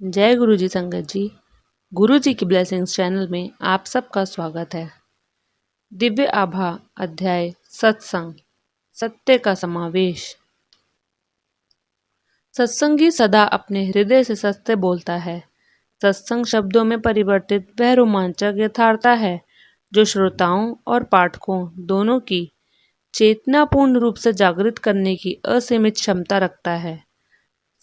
जय गुरु जी संगत जी। गुरु जी की ब्लेसिंग्स चैनल में आप सबका स्वागत है। दिव्य आभा अध्याय सत्संग, सत्य का समावेश। सत्संगी सदा अपने हृदय से सत्य बोलता है। सत्संग शब्दों में परिवर्तित वह रोमांचक यथार्थता है जो श्रोताओं और पाठकों दोनों की चेतना पूर्ण रूप से जागृत करने की असीमित क्षमता रखता है।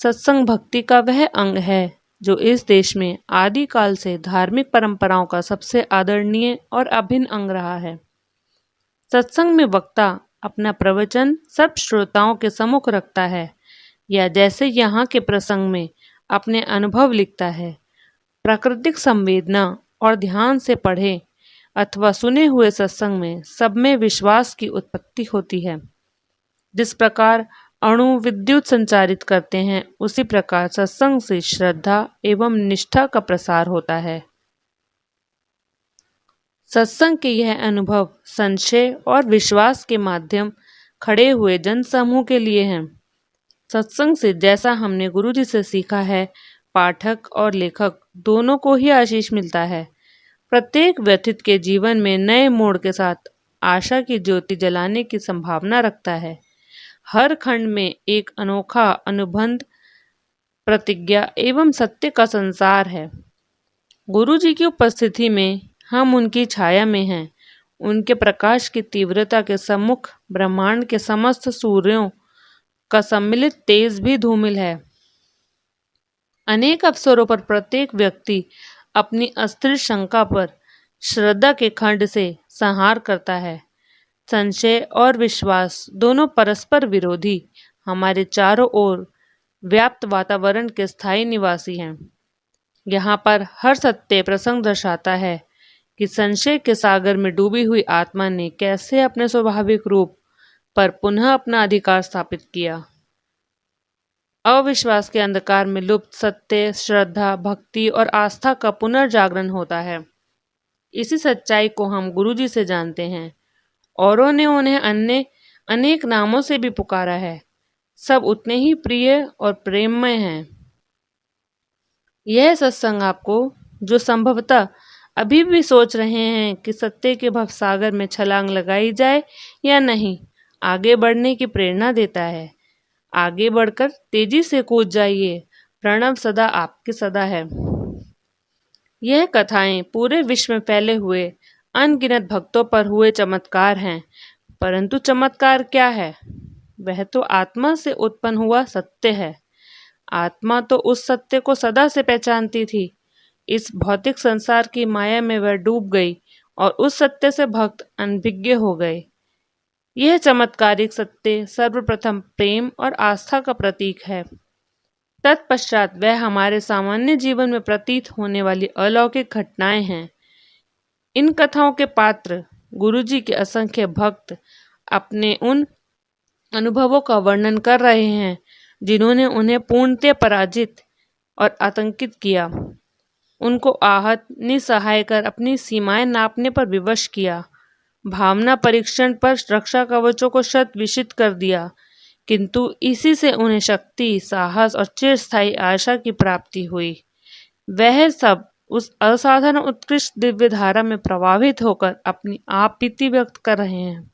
सत्संग भक्ति का वह अंग है जो इस देश में आदिकाल से धार्मिक परंपराओं का सबसे आदरणीय और अभिन्न अंग रहा है। सत्संग में वक्ता अपना प्रवचन सब श्रोताओं के सम्मुख रखता है, या जैसे यहाँ के प्रसंग में अपने अनुभव लिखता है। प्राकृतिक संवेदना और ध्यान से पढ़े अथवा सुने हुए सत्संग में सब में विश्वास की उत्पत्ति होती है। जिस प्रकार अणु विद्युत संचारित करते हैं, उसी प्रकार सत्संग से श्रद्धा एवं निष्ठा का प्रसार होता है। सत्संग के यह अनुभव संशय और विश्वास के माध्यम खड़े हुए जन समूह के लिए हैं। सत्संग से जैसा हमने गुरु जी से सीखा है, पाठक और लेखक दोनों को ही आशीष मिलता है। प्रत्येक व्यथित के जीवन में नए मोड़ के साथ आशा की ज्योति जलाने की संभावना रखता है। हर खंड में एक अनोखा अनुबंध, प्रतिज्ञा एवं सत्य का संसार है। गुरु जी की उपस्थिति में हम उनकी छाया में हैं। उनके प्रकाश की तीव्रता के सम्मुख ब्रह्मांड के समस्त सूर्यों का सम्मिलित तेज भी धूमिल है। अनेक अवसरों पर प्रत्येक व्यक्ति अपनी अस्थिर शंका पर श्रद्धा के खंड से संहार करता है। संशय और विश्वास दोनों परस्पर विरोधी हमारे चारों ओर व्याप्त वातावरण के स्थायी निवासी हैं। यहाँ पर हर सत्य प्रसंग दर्शाता है कि संशय के सागर में डूबी हुई आत्मा ने कैसे अपने स्वाभाविक रूप पर पुनः अपना अधिकार स्थापित किया। अविश्वास के अंधकार में लुप्त सत्य, श्रद्धा, भक्ति और आस्था का पुनर्जागरण होता है। इसी सच्चाई को हम गुरु जी से जानते हैं। औरों ने उन्हें अन्य अनेक नामों से भी पुकारा है, सब उतने ही प्रिय और प्रेममय हैं। यह सत्संग आपको, जो संभवतः अभी भी सोच रहे हैं कि सत्य के भवसागर में छलांग लगाई जाए या नहीं, आगे बढ़ने की प्रेरणा देता है। आगे बढ़कर तेजी से कूद जाइए, प्रणव सदा आपकी सदा है। यह कथाएं पूरे विश्व में फैले हुए अनगिनत भक्तों पर हुए चमत्कार हैं। परंतु चमत्कार क्या है? वह तो आत्मा से उत्पन्न हुआ सत्य है। आत्मा तो उस सत्य को सदा से पहचानती थी। इस भौतिक संसार की माया में वह डूब गई और उस सत्य से भक्त अनभिज्ञ हो गए। यह चमत्कारिक सत्य सर्वप्रथम प्रेम और आस्था का प्रतीक है। तत्पश्चात वह हमारे सामान्य जीवन में प्रतीत होने वाली अलौकिक घटनाएं हैं। इन कथाओं के पात्र गुरु जी के असंख्य भक्त अपने उन अनुभवों का वर्णन कर रहे हैं जिन्होंने उन्हें पूर्णतः पराजित और आतंकित किया, उनको आहत निसहाय कर अपनी सीमाएं नापने पर विवश किया, भावना परीक्षण पर रक्षा कवचों को शत विषित कर दिया, किंतु इसी से उन्हें शक्ति, साहस और चिरस्थायी आशा की प्राप्ति हुई। वह सब उस असाधारण उत्कृष्ट दिव्य धारा में प्रभावित होकर अपनी आप बीती व्यक्त कर रहे हैं।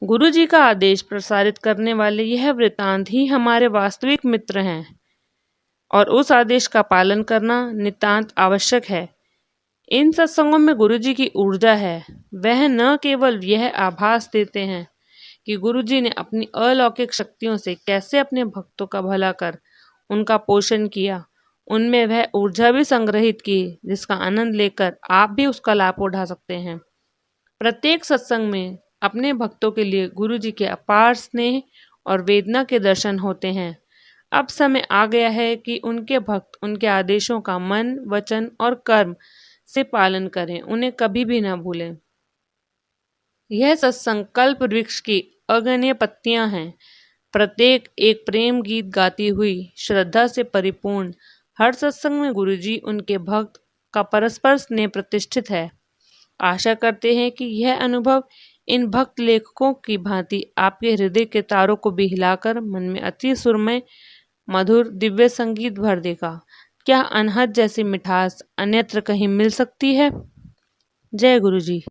गुरु जी का आदेश प्रसारित करने वाले यह वृत्तांत ही हमारे वास्तविक मित्र हैं और उस आदेश का पालन करना नितांत आवश्यक है। इन सत्संगों में गुरु जी की ऊर्जा है। वह न केवल यह आभास देते हैं कि गुरु जी ने अपनी अलौकिक शक्तियों से कैसे अपने भक्तों का भला कर उनका पोषण किया, उनमें वह ऊर्जा भी संग्रहित की जिसका आनंद लेकर आप भी उसका लाभ उठा सकते हैं। प्रत्येक सत्संग में अपने भक्तों के लिए गुरु जी के अपार स्नेह और वेदना के दर्शन होते हैं। अब समय आ गया है कि उनके भक्त उनके आदेशों का मन, वचन और कर्म से पालन करें, उन्हें कभी भी न भूलें। यह सत्संग कल्प वृक्ष की अगण्य पत्तियां हैं। प्रत्येक एक प्रेम गीत गाती हुई श्रद्धा से परिपूर्ण। हर सत्संग में गुरुजी उनके भक्त का परस्पर स्नेह प्रतिष्ठित है। आशा करते हैं कि यह अनुभव इन भक्त लेखकों की भांति आपके हृदय के तारों को भी हिलाकर मन में अति सुरमय मधुर दिव्य संगीत भर देगा। क्या अनहद जैसी मिठास अन्यत्र कहीं मिल सकती है? जय गुरु जी।